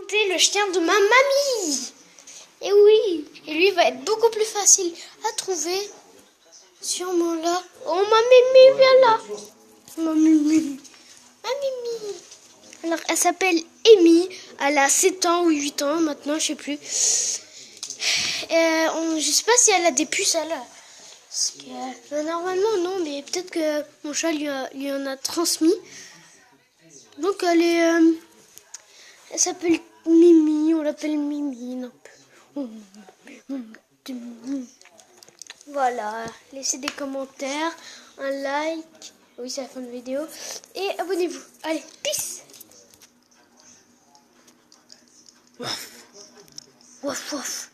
adopté le chien de ma mamie. Et oui, et lui va être beaucoup plus facile à trouver. Sûrement là. Oh, ma Mimi, viens là. Ma Mimi. Ma Mimi. Alors, elle s'appelle Amy. Elle a 7 ans ou 8 ans maintenant, je sais plus. Je sais pas si elle a des puces, elle. Parce que, normalement, non, mais peut-être que mon chat lui en a transmis. Donc, elle s'appelle Mimi. On l'appelle Mimi. Voilà. Laissez des commentaires, un like. Oui, c'est la fin de vidéo. Et abonnez-vous. Allez, peace. Waf, waf.